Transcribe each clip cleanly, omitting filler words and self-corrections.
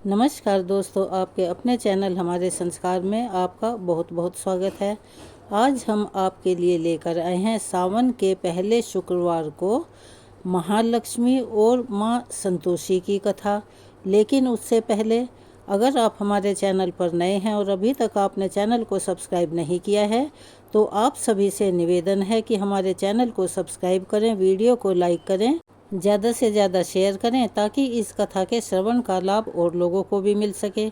नमस्कार दोस्तों, आपके अपने चैनल हमारे संस्कार में आपका बहुत बहुत स्वागत है। आज हम आपके लिए लेकर आए हैं सावन के पहले शुक्रवार को महालक्ष्मी और माँ संतोषी की कथा। लेकिन उससे पहले अगर आप हमारे चैनल पर नए हैं और अभी तक आपने चैनल को सब्सक्राइब नहीं किया है तो आप सभी से निवेदन है कि हमारे चैनल को सब्सक्राइब करें, वीडियो को लाइक करें, ज़्यादा से ज़्यादा शेयर करें ताकि इस कथा के श्रवण का लाभ और लोगों को भी मिल सके।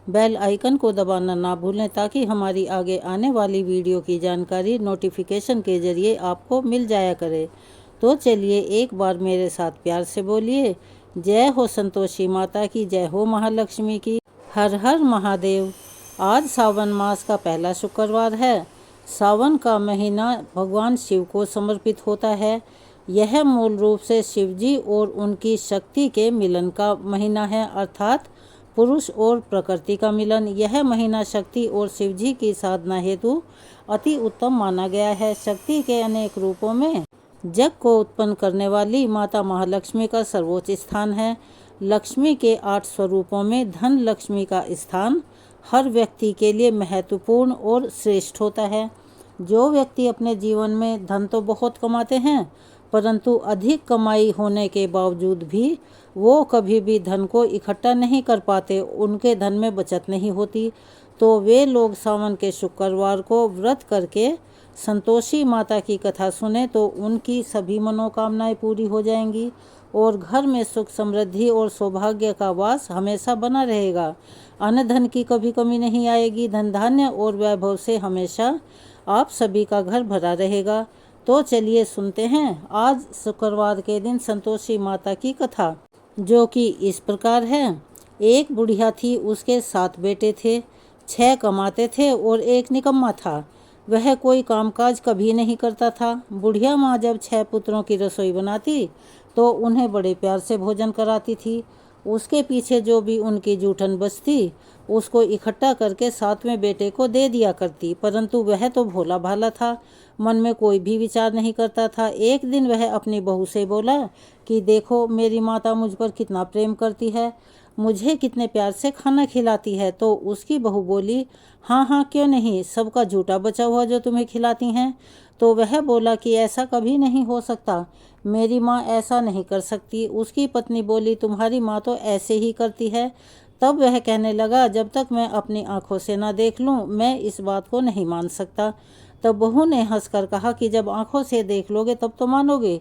बेल आइकन को दबाना ना भूलें ताकि हमारी आगे आने वाली वीडियो की जानकारी नोटिफिकेशन के ज़रिए आपको मिल जाया करे। तो चलिए एक बार मेरे साथ प्यार से बोलिए, जय हो संतोषी माता की, जय हो महालक्ष्मी की, हर हर महादेव। आज सावन मास का पहला शुक्रवार है। सावन का महीना भगवान शिव को समर्पित होता है। यह मूल रूप से शिवजी और उनकी शक्ति के मिलन का महीना है, अर्थात पुरुष और प्रकृति का मिलन। यह महीना शक्ति और शिवजी की साधना हेतु अति उत्तम माना गया है। शक्ति के अनेक रूपों में जग को उत्पन्न करने वाली माता महालक्ष्मी का सर्वोच्च स्थान है। लक्ष्मी के 8 स्वरूपों में धन लक्ष्मी का स्थान हर व्यक्ति के लिए महत्वपूर्ण और श्रेष्ठ होता है। जो व्यक्ति अपने जीवन में धन तो बहुत कमाते हैं, परंतु अधिक कमाई होने के बावजूद भी वो कभी भी धन को इकट्ठा नहीं कर पाते, उनके धन में बचत नहीं होती, तो वे लोग सावन के शुक्रवार को व्रत करके संतोषी माता की कथा सुने तो उनकी सभी मनोकामनाएं पूरी हो जाएंगी और घर में सुख समृद्धि और सौभाग्य का वास हमेशा बना रहेगा। अन्न धन की कभी कमी नहीं आएगी। धन धान्य और वैभव से हमेशा आप सभी का घर भरा रहेगा। तो चलिए सुनते हैं आज शुक्रवार के दिन संतोषी माता की कथा, जो कि इस प्रकार है। एक बुढ़िया थी, उसके 7 बेटे थे। 6 कमाते थे और एक निकम्मा था। वह कोई कामकाज कभी नहीं करता था। बुढ़िया माँ जब 6 पुत्रों की रसोई बनाती तो उन्हें बड़े प्यार से भोजन कराती थी। उसके पीछे जो भी उनकी जूठन बचती उसको इकट्ठा करके 7वें बेटे को दे दिया करती, परंतु वह तो भोला भाला था, मन में कोई भी विचार नहीं करता था। एक दिन वह अपनी बहू से बोला कि देखो, मेरी माता मुझ पर कितना प्रेम करती है, मुझे कितने प्यार से खाना खिलाती है। तो उसकी बहू बोली, हाँ हाँ क्यों नहीं, सबका झूठा बचा हुआ जो तुम्हें खिलाती हैं। तो वह बोला कि ऐसा कभी नहीं हो सकता, मेरी माँ ऐसा नहीं कर सकती। उसकी पत्नी बोली, तुम्हारी माँ तो ऐसे ही करती है। तब वह कहने लगा, जब तक मैं अपनी आंखों से ना देख लूँ मैं इस बात को नहीं मान सकता। तब बहू ने हंसकर कहा कि जब आंखों से देख लोगे तब तो मानोगे।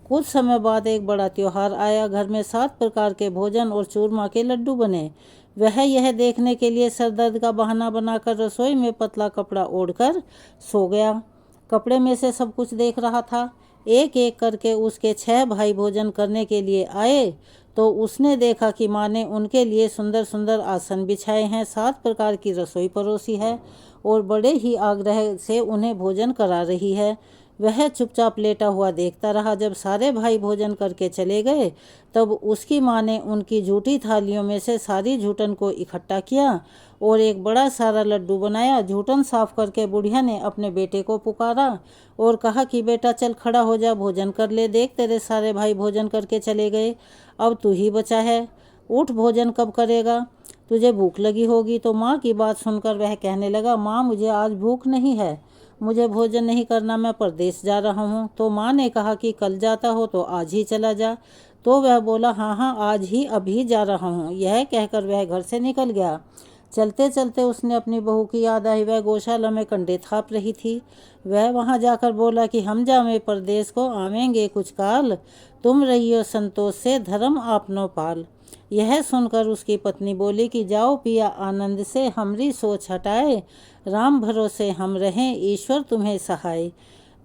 कुछ समय बाद एक बड़ा त्योहार आया। घर में 7 प्रकार के भोजन और चूरमा के लड्डू बने। वह यह देखने के लिए सरदर्द का बहाना बनाकर रसोई में पतला कपड़ा ओढ़कर सो गया। कपड़े में से सब कुछ देख रहा था। एक एक करके उसके 6 भाई भोजन करने के लिए आए तो उसने देखा कि माँ ने उनके लिए सुंदर सुंदर आसन बिछाए हैं, 7 प्रकार की रसोई परोसी है और बड़े ही आग्रह से उन्हें भोजन करा रही है। वह चुपचाप लेटा हुआ देखता रहा। जब सारे भाई भोजन करके चले गए तब उसकी माँ ने उनकी झूठी थालियों में से सारी झूठन को इकट्ठा किया और एक बड़ा सारा लड्डू बनाया। झूठन साफ करके बुढ़िया ने अपने बेटे को पुकारा और कहा कि बेटा चल खड़ा हो जा, भोजन कर ले, देख तेरे सारे भाई भोजन करके चले गए, अब तू ही बचा है, उठ भोजन कब करेगा, तुझे भूख लगी होगी। तो माँ की बात सुनकर वह कहने लगा, माँ मुझे आज भूख नहीं है, मुझे भोजन नहीं करना, मैं परदेश जा रहा हूँ। तो माँ ने कहा कि कल जाता हो तो आज ही चला जा। तो वह बोला, हाँ हाँ आज ही अभी जा रहा हूँ। यह कहकर वह घर से निकल गया। चलते चलते उसने अपनी बहू की याद आई। वह गौशाला में कंडे थाप रही थी। वह वहां जाकर बोला कि हम जामे परदेश को आवेंगे कुछ काल, तुम रहियो संतोष से धर्म आपनो पाल। यह सुनकर उसकी पत्नी बोली कि जाओ पिया आनंद से, हमरी सोच हटाए, राम भरोसे हम रहें, ईश्वर तुम्हें सहाय।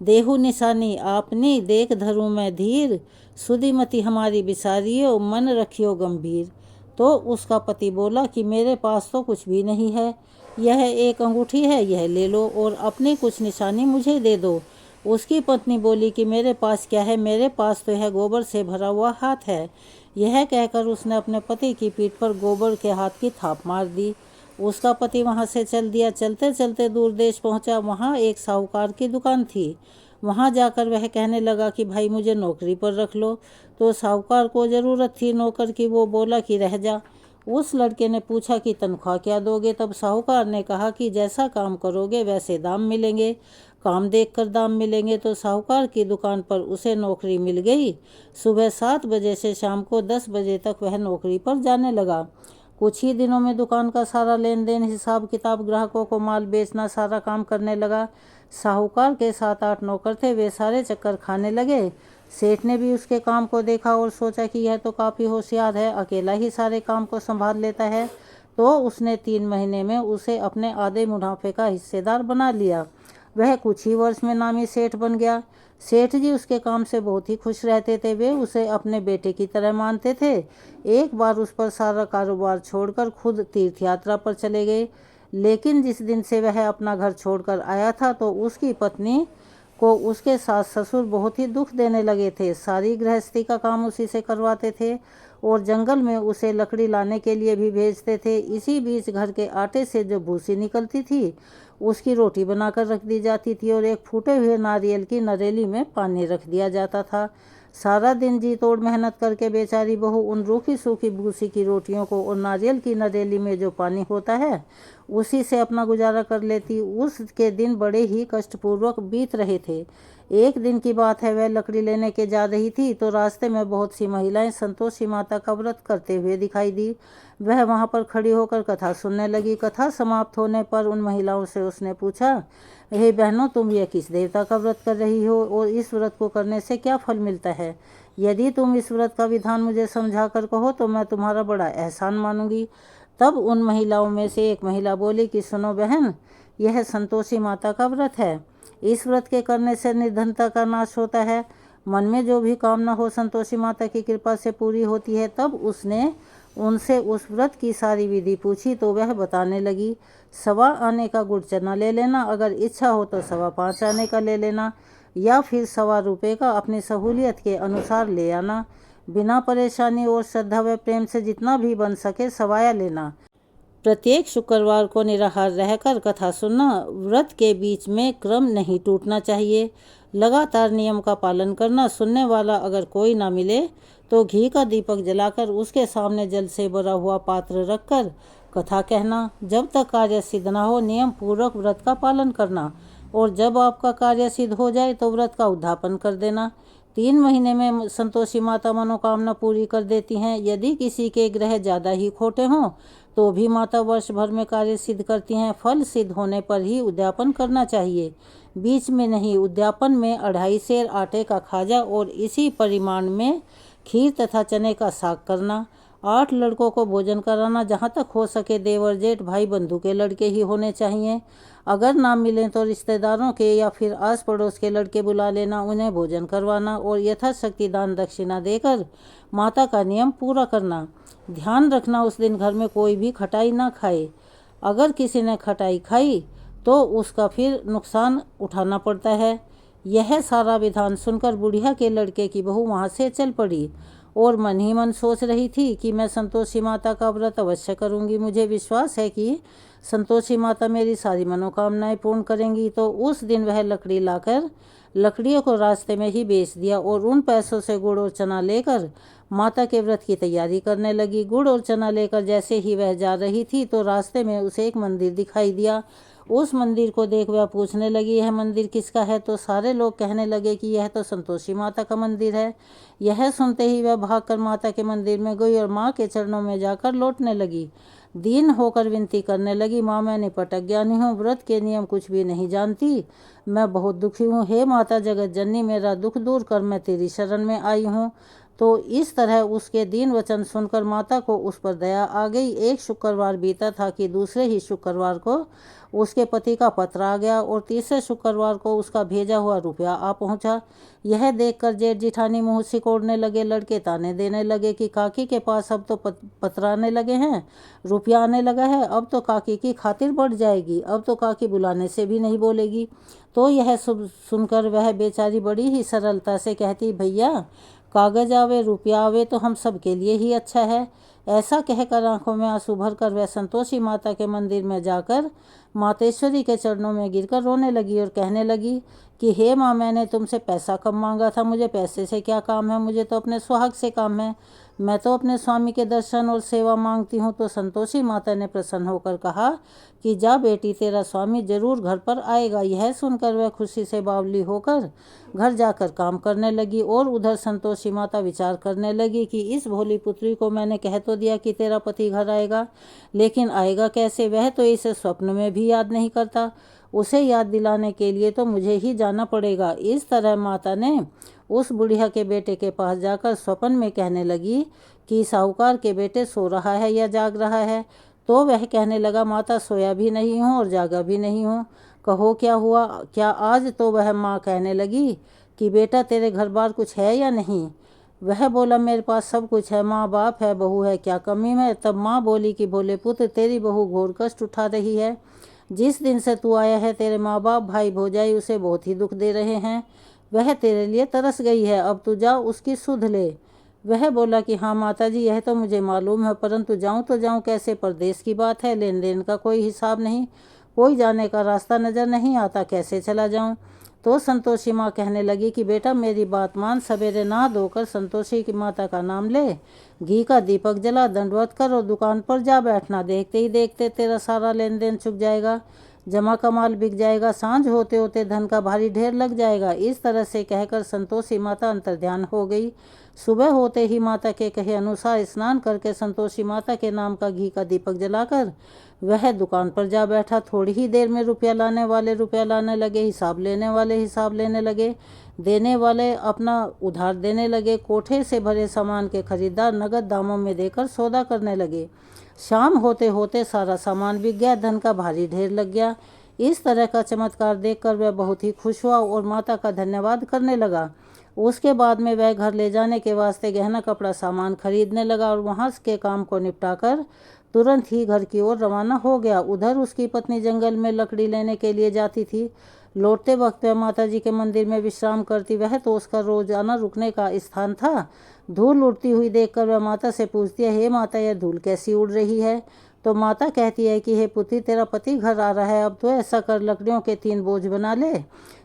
देहु निशानी आपनी देख धरूं मैं धीर, सुधीमती हमारी बिसारियो मन रखियो गंभीर। तो उसका पति बोला कि मेरे पास तो कुछ भी नहीं है, यह एक अंगूठी है, यह ले लो और अपनी कुछ निशानी मुझे दे दो। उसकी पत्नी बोली कि मेरे पास क्या है, मेरे पास तो यह गोबर से भरा हुआ हाथ है। यह कहकर उसने अपने पति की पीठ पर गोबर के हाथ की थाप मार दी। उसका पति वहां से चल दिया। चलते चलते दूर देश पहुंचा। वहां एक साहूकार की दुकान थी। वहां जाकर वह कहने लगा कि भाई मुझे नौकरी पर रख लो। तो साहूकार को ज़रूरत थी नौकर की। वो बोला कि रह जा। उस लड़के ने पूछा कि तनख्वाह क्या दोगे? तब साहूकार ने कहा कि जैसा काम करोगे वैसे दाम मिलेंगे, काम देखकर दाम मिलेंगे। तो साहूकार की दुकान पर उसे नौकरी मिल गई। सुबह 7 बजे से शाम को 10 बजे तक वह नौकरी पर जाने लगा। कुछ ही दिनों में दुकान का सारा लेन देन, हिसाब किताब, ग्राहकों को माल बेचना, सारा काम करने लगा। साहूकार के 7-8 नौकर थे, वे सारे चक्कर खाने लगे। सेठ ने भी उसके काम को देखा और सोचा कि यह तो काफ़ी होशियार है, अकेला ही सारे काम को संभाल लेता है। तो उसने 3 महीने में उसे अपने आधे मुनाफे का हिस्सेदार बना लिया। वह कुछ ही वर्ष में नामी सेठ बन गया। सेठ जी उसके काम से बहुत ही खुश रहते थे, वे उसे अपने बेटे की तरह मानते थे। एक बार उस पर सारा कारोबार छोड़कर खुद तीर्थ यात्रा पर चले गए। लेकिन जिस दिन से वह अपना घर छोड़कर आया था तो उसकी पत्नी को उसके सास ससुर बहुत ही दुख देने लगे थे। सारी गृहस्थी का काम उसी से करवाते थे और जंगल में उसे लकड़ी लाने के लिए भी भेजते थे। इसी बीच घर के आटे से जो भूसी निकलती थी उसकी रोटी बनाकर रख दी जाती थी और एक फूटे हुए नारियल की नरेली में पानी रख दिया जाता था। सारा दिन जी तोड़ मेहनत करके बेचारी बहू उन रूखी सूखी भूसी की रोटियों को और नारियल की नरेली में जो पानी होता है उसी से अपना गुजारा कर लेती। उसके दिन बड़े ही कष्टपूर्वक बीत रहे थे। एक दिन की बात है, वह लकड़ी लेने के जा रही थी तो रास्ते में बहुत सी महिलाएं संतोषी माता का व्रत करते हुए दिखाई दी। वह वहां पर खड़ी होकर कथा सुनने लगी। कथा समाप्त होने पर उन महिलाओं से उसने पूछा, हे बहनों, तुम यह किस देवता का व्रत कर रही हो और इस व्रत को करने से क्या फल मिलता है? यदि तुम इस व्रत का विधान मुझे समझा कर कहो तो मैं तुम्हारा बड़ा एहसान मानूंगी। तब उन महिलाओं में से एक महिला बोली कि सुनो बहन, यह संतोषी माता का व्रत है। इस व्रत के करने से निर्धनता का नाश होता है, मन में जो भी कामना हो संतोषी माता की कृपा से पूरी होती है। तब उसने उनसे उस व्रत की सारी विधि पूछी तो वह बताने लगी, 1.25 आने का गुड़ चना ले लेना, अगर इच्छा हो तो 5.25 आने का ले लेना, या फिर 1.25 रुपये का अपनी सहूलियत के अनुसार ले आना। बिना परेशानी और श्रद्धा व प्रेम से जितना भी बन सके सवाया लेना। प्रत्येक शुक्रवार को निराहार रहकर कथा सुनना। व्रत के बीच में क्रम नहीं टूटना चाहिए। लगातार नियम का पालन करना। सुनने वाला अगर कोई ना मिले तो घी का दीपक जलाकर उसके सामने जल से भरा हुआ पात्र रखकर कथा कहना। जब तक कार्य सिद्ध ना हो नियम पूर्वक व्रत का पालन करना और जब आपका कार्य सिद्ध हो जाए तो व्रत का उद्यापन कर देना। 3 महीने में संतोषी माता मनोकामना पूरी कर देती हैं। यदि किसी के ग्रह ज़्यादा ही खोटे हों तो भी माता वर्ष भर में कार्य सिद्ध करती हैं। फल सिद्ध होने पर ही उद्यापन करना चाहिए, बीच में नहीं। उद्यापन में 2.5 सेर आटे का खाजा और इसी परिमाण में खीर तथा चने का साग करना। 8 लड़कों को भोजन कराना। जहाँ तक हो सके देवर जेठ भाई बंधु के लड़के ही होने चाहिए। अगर ना मिलें तो रिश्तेदारों के या फिर आस पड़ोस के लड़के बुला लेना, उन्हें भोजन करवाना और यथाशक्ति दान दक्षिणा देकर माता का नियम पूरा करना। ध्यान रखना उस दिन घर में कोई भी खटाई ना खाए। अगर किसी ने खटाई खाई तो उसका फिर नुकसान उठाना पड़ता है। यह सारा विधान सुनकर बुढ़िया के लड़के की बहू वहाँ से चल पड़ी और मन ही मन सोच रही थी कि मैं संतोषी माता का व्रत अवश्य करूँगी। मुझे विश्वास है कि संतोषी माता मेरी सारी मनोकामनाएं पूर्ण करेंगी। तो उस दिन वह लकड़ी लाकर लकड़ियों को रास्ते में ही बेच दिया और उन पैसों से गुड़ और चना लेकर माता के व्रत की तैयारी करने लगी। गुड़ और चना लेकर जैसे ही वह जा रही थी तो रास्ते में उसे एक मंदिर दिखाई दिया। उस मंदिर को देख वह पूछने लगी, यह मंदिर किसका है? तो सारे लोग कहने लगे कि यह तो संतोषी माता का मंदिर है। यह सुनते ही वह भागकर माता के मंदिर में गई और माँ के चरणों में जाकर लौटने लगी। दीन होकर विनती करने लगी, माँ मैं निपट अज्ञानी हूँ, व्रत के नियम कुछ भी नहीं जानती, मैं बहुत दुखी हूँ। हे माता जगत जननी, मेरा दुख दूर कर, मैं तेरी शरण में आई हूँ। तो इस तरह उसके दीन वचन सुनकर माता को उस पर दया आ गई। एक शुक्रवार बीता था कि दूसरे ही शुक्रवार को उसके पति का पत्र आ गया और तीसरे शुक्रवार को उसका भेजा हुआ रुपया आ पहुंचा। यह देखकर जेठ जिठानी मुँह सिकोड़ने लगे। लड़के ताने देने लगे कि काकी के पास अब तो पत्र आने लगे हैं, रुपया आने लगा है, अब तो काकी की खातिर बढ़ जाएगी, अब तो काकी बुलाने से भी नहीं बोलेगी। तो यह सुनकर वह बेचारी बड़ी ही सरलता से कहती, भैया कागज आवे रुपया आवे तो हम सब के लिए ही अच्छा है। ऐसा कहकर आंखों में आंसू भरकर वह संतोषी माता के मंदिर में जाकर मातेश्वरी के चरणों में गिरकर रोने लगी और कहने लगी कि हे माँ, मैंने तुमसे पैसा कम मांगा था, मुझे पैसे से क्या काम है, मुझे तो अपने सुहाग से काम है। मैं तो अपने स्वामी के दर्शन और सेवा मांगती हूँ। तो संतोषी माता ने प्रसन्न होकर कहा कि जा बेटी, तेरा स्वामी जरूर घर पर आएगा। यह सुनकर वह खुशी से बावली होकर घर जाकर काम करने लगी। और उधर संतोषी माता विचार करने लगी कि इस भोली पुत्री को मैंने कह तो दिया कि तेरा पति घर आएगा, लेकिन आएगा कैसे? वह तो इसे स्वप्न में भी याद नहीं करता। उसे याद दिलाने के लिए तो मुझे ही जाना पड़ेगा। इस तरह माता ने उस बुढ़िया के बेटे के पास जाकर स्वप्न में कहने लगी कि साहूकार के बेटे सो रहा है या जाग रहा है। तो वह कहने लगा, माता सोया भी नहीं हूँ और जागा भी नहीं हूँ, कहो क्या हुआ क्या आज? तो वह माँ कहने लगी कि बेटा तेरे घर बार कुछ है या नहीं? वह बोला, मेरे पास सब कुछ है, माँ बाप है, बहू है, क्या कमी है? तब माँ बोली कि भोले पुत्र, तेरी बहू घोर कष्ट उठा रही है। जिस दिन से तू आया है तेरे माँ बाप भाई भौजाई उसे बहुत ही दुख दे रहे हैं। वह तेरे लिए तरस गई है, अब तू जा उसकी सुध ले। वह बोला कि हाँ माता जी, यह तो मुझे मालूम है, परंतु जाऊँ तो जाऊँ कैसे? परदेश की बात है, लेन देन का कोई हिसाब नहीं, कोई जाने का रास्ता नज़र नहीं आता, कैसे चला जाऊँ? तो संतोषी माँ कहने लगी कि बेटा मेरी बात मान, सवेरे नहा धोकर संतोषी की माता का नाम ले, घी का दीपक जला, दंडवत कर और दुकान पर जा बैठना। देखते ही देखते तेरा सारा लेन देन चुक जाएगा, जमा कमाल बिक जाएगा, सांझ होते होते धन का भारी ढेर लग जाएगा। इस तरह से कहकर संतोषी माता अंतर्ध्यान हो गई। सुबह होते ही माता के कहे अनुसार स्नान करके संतोषी माता के नाम का घी का दीपक जलाकर वह दुकान पर जा बैठा। थोड़ी ही देर में रुपया लाने वाले रुपया लाने लगे, हिसाब लेने वाले हिसाब लेने लगे, देने वाले अपना उधार देने लगे। कोठे से भरे सामान के खरीदार नगद दामों में देकर सौदा करने लगे। शाम होते होते सारा सामान बिक गया, धन का भारी ढेर लग गया। इस तरह का चमत्कार देखकर वह बहुत ही खुश हुआ और माता का धन्यवाद करने लगा। उसके बाद में वह घर ले जाने के वास्ते गहना कपड़ा सामान खरीदने लगा और वहाँ के काम को निपटाकर तुरंत ही घर की ओर रवाना हो गया। उधर उसकी पत्नी जंगल में लकड़ी लेने के लिए जाती थी। लौटते वक्त वह माता जी के मंदिर में विश्राम करती। वह तो उसका रोजाना रुकने का स्थान था। धूल उड़ती हुई देखकर वह माता से पूछती है, हे माता, यह धूल कैसी उड़ रही है? तो माता कहती है कि हे पुत्री, तेरा पति घर आ रहा है, अब तो ऐसा कर लकड़ियों के 3 बोझ बना ले,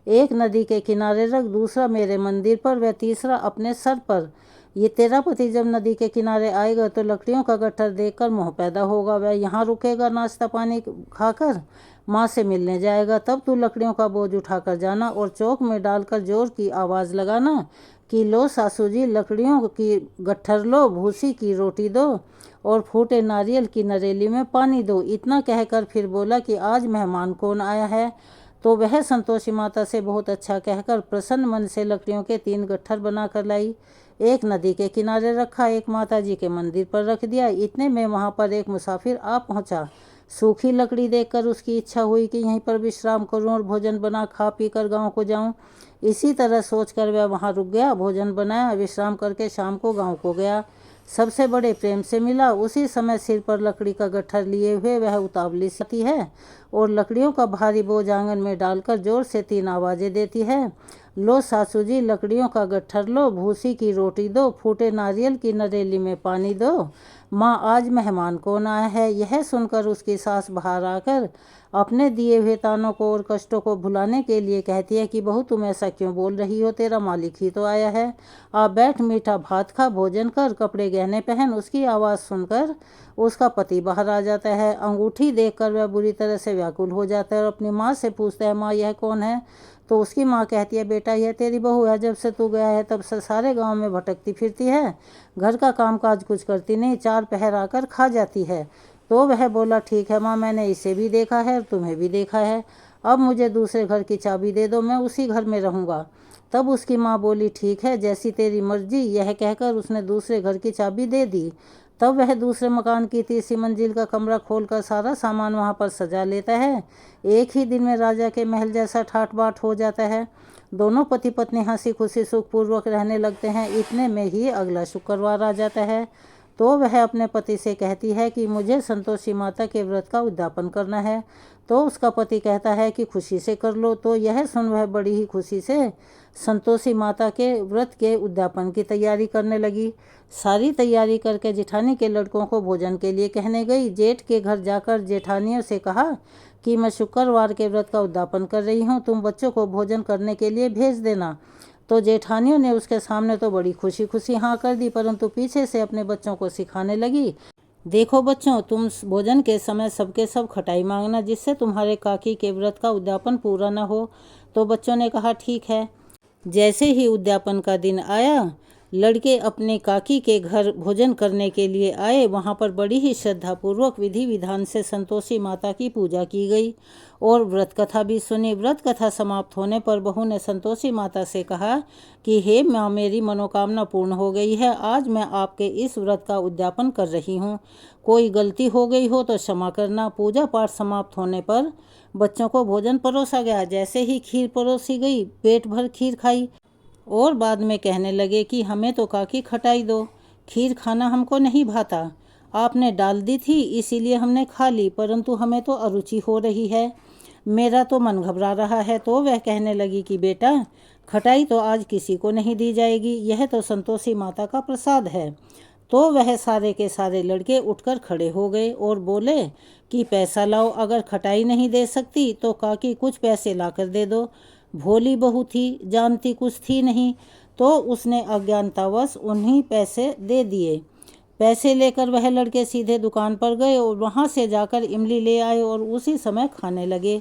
एक नदी के किनारे रख, दूसरा मेरे मंदिर पर, वह तीसरा अपने सर पर। ये तेरा पति जब नदी के किनारे आएगा तो लकड़ियों का गट्ठर देखकर मोह पैदा होगा, वह यहाँ रुकेगा, नाश्ता पानी खाकर माँ से मिलने जाएगा। तब तू लकड़ियों का बोझ उठाकर जाना और चौक में डालकर जोर की आवाज़ लगाना कि लो सासू जी, लकड़ियों की गट्ठर लो, भूसी की रोटी दो और फूटे नारियल की नरेली में पानी दो। इतना कहकर फिर बोला कि आज मेहमान कौन आया है? तो वह संतोषी माता से बहुत अच्छा कहकर प्रसन्न मन से लकड़ियों के 3 गट्ठर बनाकर लाई। एक नदी के किनारे रखा, एक माता जी के मंदिर पर रख दिया। इतने में वहाँ पर एक मुसाफिर आ पहुँचा। सूखी लकड़ी देखकर उसकी इच्छा हुई कि यहीं पर विश्राम करूं और भोजन बना खा पी कर गाँव को जाऊं। इसी तरह सोचकर वह वहाँ रुक गया, भोजन बनाया, विश्राम करके शाम को गाँव को गया। सबसे बड़े प्रेम से मिला। उसी समय सिर पर लकड़ी का गट्ठर लिए हुए वह उतावली सी है और लकड़ियों का भारी बोझ आंगन में डालकर जोर से 3 आवाज़ें देती है। लो सासू जी, लकड़ियों का गट्ठर लो, भूसी की रोटी दो, फूटे नारियल की नरेली में पानी दो। माँ, आज मेहमान कौन आया है? यह सुनकर उसकी सास बाहर आकर अपने दिए हुए तानों को और कष्टों को भुलाने के लिए कहती है कि बहू, तुम ऐसा क्यों बोल रही हो? तेरा मालिक ही तो आया है। आप बैठ, मीठा भात खा, भोजन कर, कपड़े गहने पहन। उसकी आवाज़ सुनकर उसका पति बाहर आ जाता है। अंगूठी देखकर वह बुरी तरह से व्याकुल हो जाता है और अपनी माँ से पूछता है, माँ यह कौन है? तो उसकी माँ कहती है, बेटा यह तेरी बहू है, जब से तू गया है तब से सारे गांव में भटकती फिरती है, घर का कामकाज कुछ करती नहीं, 4 पहर आकर खा जाती है। तो वह बोला, ठीक है माँ, मैंने इसे भी देखा है और तुम्हें भी देखा है, अब मुझे दूसरे घर की चाबी दे दो, मैं उसी घर में रहूँगा। तब उसकी माँ बोली, ठीक है, जैसी तेरी मर्जी। यह कहकर उसने दूसरे घर की चाबी दे दी। तब वह दूसरे मकान की 3री मंजिल का कमरा खोलकर सारा सामान वहाँ पर सजा लेता है। एक ही दिन में राजा के महल जैसा ठाट बाट हो जाता है। दोनों पति पत्नी हंसी खुशी सुखपूर्वक रहने लगते हैं। इतने में ही अगला शुक्रवार आ जाता है। तो वह अपने पति से कहती है कि मुझे संतोषी माता के व्रत का उद्यापन करना है। तो उसका पति कहता है कि खुशी से कर लो। तो यह सुन वह बड़ी ही खुशी से संतोषी माता के व्रत के उद्यापन की तैयारी करने लगी। सारी तैयारी करके जेठानी के लड़कों को भोजन के लिए कहने गई। जेठ के घर जाकर जेठानियों से कहा कि मैं शुक्रवार के व्रत का उद्यापन कर रही हूँ, तुम बच्चों को भोजन करने के लिए भेज देना। तो जेठानियों ने उसके सामने तो बड़ी खुशी खुशी हाँ कर दी, परंतु पीछे से अपने बच्चों को सिखाने लगी, देखो बच्चों, तुम भोजन के समय सबके सब खटाई मांगना, जिससे तुम्हारे काकी के व्रत का उद्यापन पूरा न हो। तो बच्चों ने कहा ठीक है। जैसे ही उद्यापन का दिन आया, लड़के अपने काकी के घर भोजन करने के लिए आए। वहाँ पर बड़ी ही श्रद्धापूर्वक विधि विधान से संतोषी माता की पूजा की गई और व्रत कथा भी सुनी। व्रत कथा समाप्त होने पर बहू ने संतोषी माता से कहा कि हे माँ, मेरी मनोकामना पूर्ण हो गई है। आज मैं आपके इस व्रत का उद्यापन कर रही हूँ। कोई गलती हो गई हो तो क्षमा करना। पूजा पाठ समाप्त होने पर बच्चों को भोजन परोसा गया। जैसे ही खीर परोसी गई, पेट भर खीर खाई और बाद में कहने लगे कि हमें तो काकी खटाई दो, खीर खाना हमको नहीं भाता। आपने डाल दी थी इसीलिए हमने खा ली, परंतु हमें तो अरुचि हो रही है, मेरा तो मन घबरा रहा है। तो वह कहने लगी कि बेटा, खटाई तो आज किसी को नहीं दी जाएगी, यह तो संतोषी माता का प्रसाद है। तो वह सारे के सारे लड़के उठकर खड़े हो गए और बोले कि पैसा लाओ, अगर खटाई नहीं दे सकती तो काकी कुछ पैसे लाकर दे दो। भोली बहू थी, जानती कुछ थी नहीं, तो उसने अज्ञानतावश उन्हीं पैसे दे दिए। पैसे लेकर वह लड़के सीधे दुकान पर गए और वहां से जाकर इमली ले आए और उसी समय खाने लगे।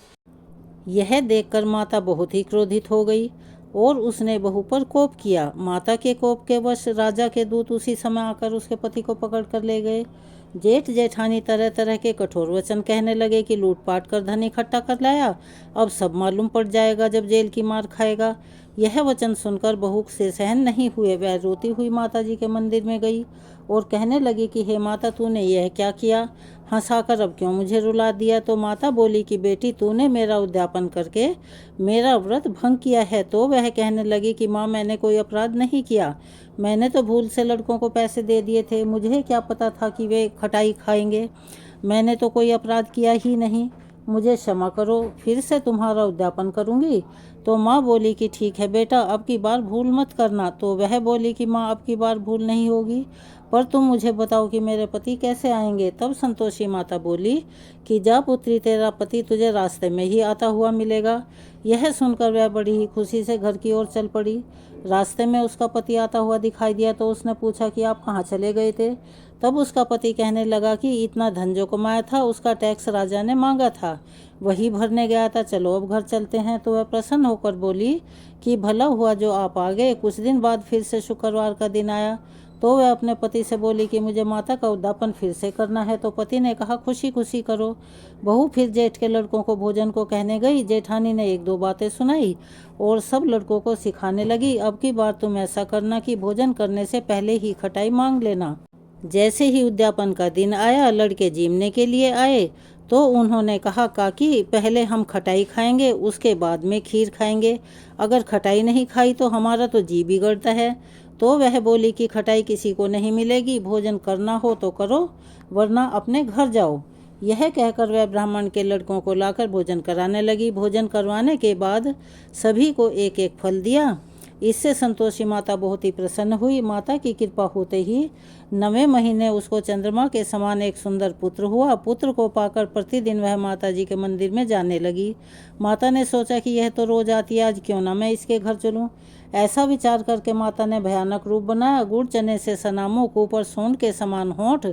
यह देखकर माता बहुत ही क्रोधित हो गई और उसने बहू पर कोप किया। माता के कोप के वश राजा के दूत उसी समय आकर उसके पति को पकड़ कर ले गए। जेठ जेठानी तरह तरह के कठोर वचन कहने लगे कि लूटपाट कर धन इकट्ठा कर लाया, अब सब मालूम पड़ जाएगा जब जेल की मार खाएगा। यह वचन सुनकर बहू से सहन नहीं हुए, वह रोती हुई माता जी के मंदिर में गई और कहने लगी कि हे माता, तूने यह क्या किया, हंसाकर अब क्यों मुझे रुला दिया। तो माता बोली कि बेटी, तूने मेरा उद्यापन करके मेरा व्रत भंग किया है। तो वह कहने लगी कि माँ, मैंने कोई अपराध नहीं किया, मैंने तो भूल से लड़कों को पैसे दे दिए थे, मुझे क्या पता था कि वे खटाई खाएंगे, मैंने तो कोई अपराध किया ही नहीं, मुझे क्षमा करो, फिर से तुम्हारा उद्यापन करूंगी। तो माँ बोली कि ठीक है बेटा, अब की बार भूल मत करना। तो वह बोली कि माँ, अब की बार भूल नहीं होगी, पर तुम मुझे बताओ कि मेरे पति कैसे आएंगे। तब संतोषी माता बोली कि जा पुत्री, तेरा पति तुझे रास्ते में ही आता हुआ मिलेगा। यह सुनकर वह बड़ी ही खुशी से घर की ओर चल पड़ी। रास्ते में उसका पति आता हुआ दिखाई दिया तो उसने पूछा कि आप कहाँ चले गए थे। तब उसका पति कहने लगा कि इतना धन जो कमाया था उसका टैक्स राजा ने मांगा था, वही भरने गया था, चलो अब घर चलते हैं। तो वह प्रसन्न होकर बोली कि भला हुआ जो आप आ गए। कुछ दिन बाद फिर से शुक्रवार का दिन आया तो वह अपने पति से बोली कि मुझे माता का उद्यापन फिर से करना है। तो पति ने कहा खुशी खुशी करो। बहू फिर जेठ के लड़कों को भोजन को कहने गई। जेठानी ने एक दो बातें सुनाई और सब लड़कों को सिखाने लगी, अब की बार तुम ऐसा करना कि भोजन करने से पहले ही खटाई मांग लेना। जैसे ही उद्यापन का दिन आया, लड़के जीमने के लिए आए तो उन्होंने कहा काकी, पहले हम खटाई खाएंगे, उसके बाद में खीर खाएंगे, अगर खटाई नहीं खाई तो हमारा तो जी बिगड़ता है। तो वह बोली कि खटाई किसी को नहीं मिलेगी, भोजन करना हो तो करो वरना अपने घर जाओ। यह कहकर वह ब्राह्मण के लड़कों को लाकर भोजन कराने लगी। भोजन करवाने के बाद सभी को एक एक फल दिया। इससे संतोषी माता बहुत ही प्रसन्न हुई। माता की कृपा होते ही 9वें महीने उसको चंद्रमा के समान एक सुंदर पुत्र हुआ। पुत्र को पाकर प्रतिदिन वह माता जी के मंदिर में जाने लगी। माता ने सोचा कि यह तो रोज आती है, आज क्यों ना मैं इसके घर चलूं। ऐसा विचार करके माता ने भयानक रूप बनाया। गुड़ चने से सना मुख, ऊपर सूंड के समान होंठ,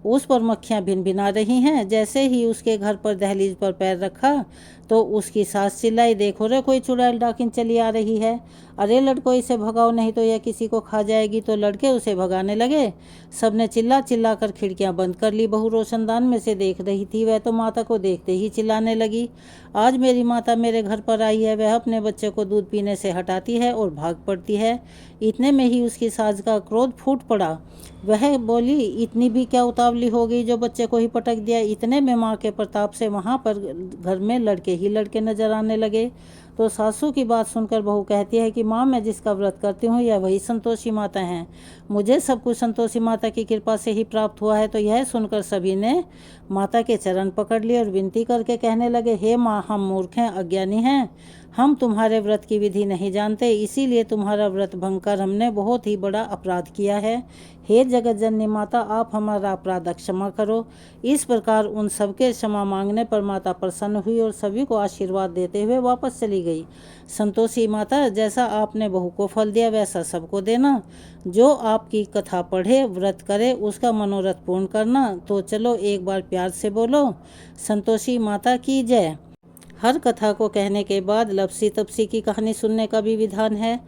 उस पर मक्खियां भिनभिना रही हैं। जैसे ही उसके घर पर दहलीज पर पैर रखा तो उसकी सास चिल्लाई, देखो रे कोई चुड़ैल डाकिन चली आ रही है, अरे लड़को इसे भगाओ नहीं तो यह किसी को खा जाएगी। तो लड़के उसे भगाने लगे। सबने चिल्ला चिल्ला कर खिड़कियां बंद कर ली। बहू रोशनदान में से देख रही थी, वह तो माता को देखते ही चिल्लाने लगी, आज मेरी माता मेरे घर पर आई है। वह अपने बच्चे को दूध पीने से हटाती है और भाग पड़ती है। इतने में ही उसकी सास का क्रोध फूट पड़ा। वह बोली, इतनी भी क्या उतावली हो गई जो बच्चे को ही पटक दिया। इतने में माँ के प्रताप से वहाँ पर घर में लड़के ही लड़के नजर आने लगे। तो सासू की बात सुनकर बहू कहती है कि माँ, मैं जिसका व्रत करती हूँ यह वही संतोषी माता हैं, मुझे सब कुछ संतोषी माता की कृपा से ही प्राप्त हुआ है। तो यह सुनकर सभी ने माता के चरण पकड़ लिए और विनती करके कहने लगे, हे माँ, हम मूर्ख हैं, अज्ञानी हैं, हम तुम्हारे व्रत की विधि नहीं जानते, इसीलिए तुम्हारा व्रत भंग कर हमने बहुत ही बड़ा अपराध किया है। हे जगत जननी माता, आप हमारा अपराध क्षमा करो। इस प्रकार उन सबके क्षमा मांगने पर माता प्रसन्न हुई और सभी को आशीर्वाद देते हुए वापस चली गई। संतोषी माता, जैसा आपने बहू को फल दिया वैसा सबको देना। जो आपकी कथा पढ़े, व्रत करे, उसका मनोरथ पूर्ण करना। तो चलो एक बार प्यार से बोलो, संतोषी माता की जय। हर कथा को कहने के बाद लपसी तपसी की कहानी सुनने का भी विधान है।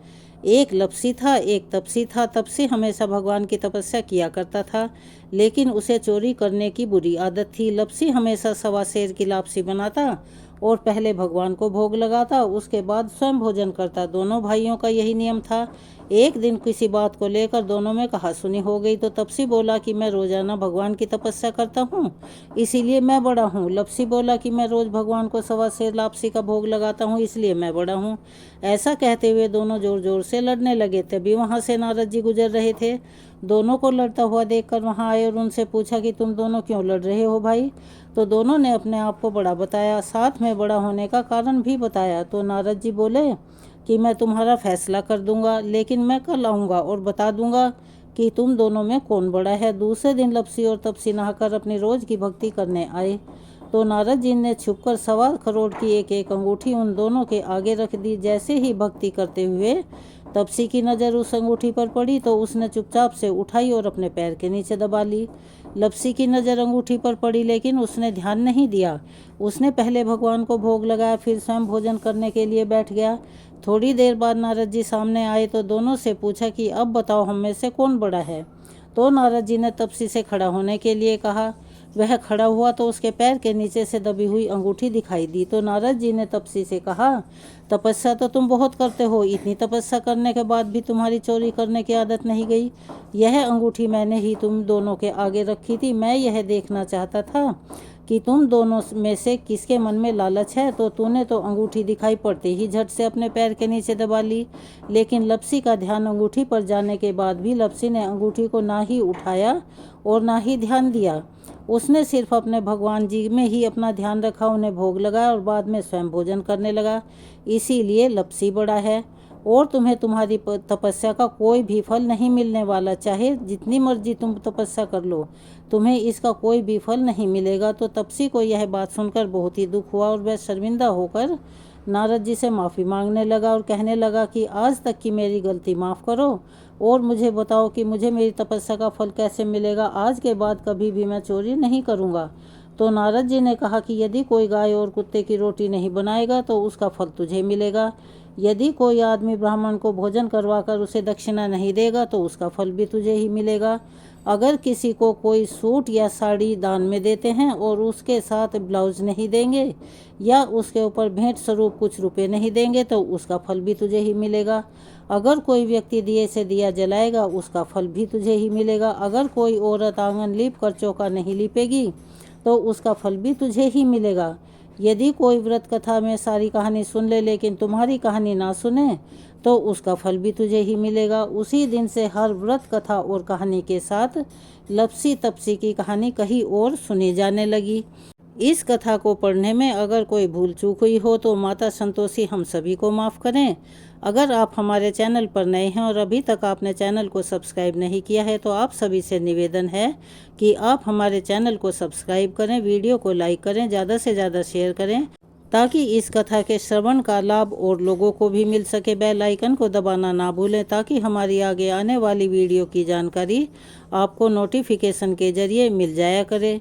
एक लपसी था, एक तपसी था। तपसी हमेशा भगवान की तपस्या किया करता था, लेकिन उसे चोरी करने की बुरी आदत थी। लपसी हमेशा सवा सेर की लापसी बनाता और पहले भगवान को भोग लगाता, उसके बाद स्वयं भोजन करता। दोनों भाइयों का यही नियम था। एक दिन किसी बात को लेकर दोनों में कहासुनी हो गई तो तपसी बोला कि मैं रोजाना भगवान की तपस्या करता हूँ, इसीलिए मैं बड़ा हूँ। लपसी बोला कि मैं रोज भगवान को सवा सेर लापसी का भोग लगाता हूँ, इसलिए मैं बड़ा हूँ। ऐसा कहते हुए दोनों जोर जोर से लड़ने लगे। तभी वहाँ से नारद जी गुजर रहे थे। दोनों को लड़ता हुआ देखकर वहाँ आए और उनसे पूछा कि तुम दोनों क्यों लड़ रहे हो भाई। तो दोनों ने अपने आप को बड़ा बताया, साथ में बड़ा होने का कारण भी बताया। तो नारद जी बोले कि मैं तुम्हारा फैसला कर दूंगा, लेकिन मैं कल आऊँगा और बता दूंगा कि तुम दोनों में कौन बड़ा है। दूसरे दिन लपसी और तपसी नहाकर अपनी रोज की भक्ति करने आए। तो नारद जी ने छुपकर 1.25 करोड़ की एक एक अंगूठी उन दोनों के आगे रख दी। जैसे ही भक्ति करते हुए तपसी की नज़र उस अंगूठी पर पड़ी तो उसने चुपचाप से उठाई और अपने पैर के नीचे दबा ली। लपसी की नज़र अंगूठी पर पड़ी, लेकिन उसने ध्यान नहीं दिया। उसने पहले भगवान को भोग लगाया, फिर स्वयं भोजन करने के लिए बैठ गया। थोड़ी देर बाद नारद जी सामने आए तो दोनों से पूछा कि अब बताओ हम में से कौन बड़ा है। तो नारद जी ने तपसी से खड़ा होने के लिए कहा। वह खड़ा हुआ तो उसके पैर के नीचे से दबी हुई अंगूठी दिखाई दी। तो नारद जी ने तपसी से कहा, तपस्या तो तुम बहुत करते हो, इतनी तपस्या करने के बाद भी तुम्हारी चोरी करने की आदत नहीं गई। यह अंगूठी मैंने ही तुम दोनों के आगे रखी थी। मैं यह देखना चाहता था कि तुम दोनों में से किसके मन में लालच है। तो तूने तो अंगूठी दिखाई पड़ते ही झट से अपने पैर के नीचे दबा ली। लेकिन लपसी का ध्यान अंगूठी पर जाने के बाद भी लपसी ने अंगूठी को ना ही उठाया और ना ही ध्यान दिया। उसने सिर्फ अपने भगवान जी में ही अपना ध्यान रखा, उन्हें भोग लगाया और बाद में स्वयं भोजन करने लगा। इसीलिए लपसी बड़ा है और तुम्हें तुम्हारी तपस्या का कोई भी फल नहीं मिलने वाला। चाहे जितनी मर्जी तुम तपस्या कर लो, तुम्हें इसका कोई भी फल नहीं मिलेगा। तो तपसी को यह बात सुनकर बहुत ही दुख हुआ और वह शर्मिंदा होकर नारद जी से माफ़ी मांगने लगा और कहने लगा कि आज तक की मेरी गलती माफ़ करो और मुझे बताओ कि मुझे मेरी तपस्या का फल कैसे मिलेगा। आज के बाद कभी भी मैं चोरी नहीं करूँगा। तो नारद जी ने कहा कि यदि कोई गाय और कुत्ते की रोटी नहीं बनाएगा तो उसका फल तुझे मिलेगा। यदि कोई आदमी ब्राह्मण को भोजन करवाकर उसे दक्षिणा नहीं देगा तो उसका फल भी तुझे ही मिलेगा। अगर किसी को कोई सूट या साड़ी दान में देते हैं और उसके साथ ब्लाउज नहीं देंगे या उसके ऊपर भेंट स्वरूप कुछ रुपए नहीं देंगे तो उसका फल भी तुझे ही मिलेगा। अगर कोई व्यक्ति दिए से दिया जलाएगा उसका फल भी तुझे ही मिलेगा। अगर कोई औरत आंगन लीप कर चौका नहीं लीपेगी तो उसका फल भी तुझे ही मिलेगा। यदि कोई व्रत कथा में सारी कहानी सुन ले लेकिन तुम्हारी कहानी ना सुने तो उसका फल भी तुझे ही मिलेगा। उसी दिन से हर व्रत कथा और कहानी के साथ लपसी तपसी की कहानी कहीं और सुनी जाने लगी। इस कथा को पढ़ने में अगर कोई भूल चूक हुई हो तो माता संतोषी हम सभी को माफ़ करें। अगर आप हमारे चैनल पर नए हैं और अभी तक आपने चैनल को सब्सक्राइब नहीं किया है तो आप सभी से निवेदन है कि आप हमारे चैनल को सब्सक्राइब करें, वीडियो को लाइक करें, ज़्यादा से ज़्यादा शेयर करें ताकि इस कथा के श्रवण का लाभ और लोगों को भी मिल सके। बेल आइकन को दबाना ना भूलें ताकि हमारी आगे आने वाली वीडियो की जानकारी आपको नोटिफिकेशन के जरिए मिल जाया करे।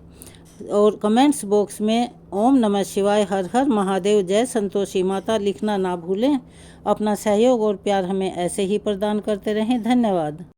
और कमेंट्स बॉक्स में ओम नमः शिवाय, हर हर महादेव, जय संतोषी माता लिखना ना भूलें। अपना सहयोग और प्यार हमें ऐसे ही प्रदान करते रहें। धन्यवाद।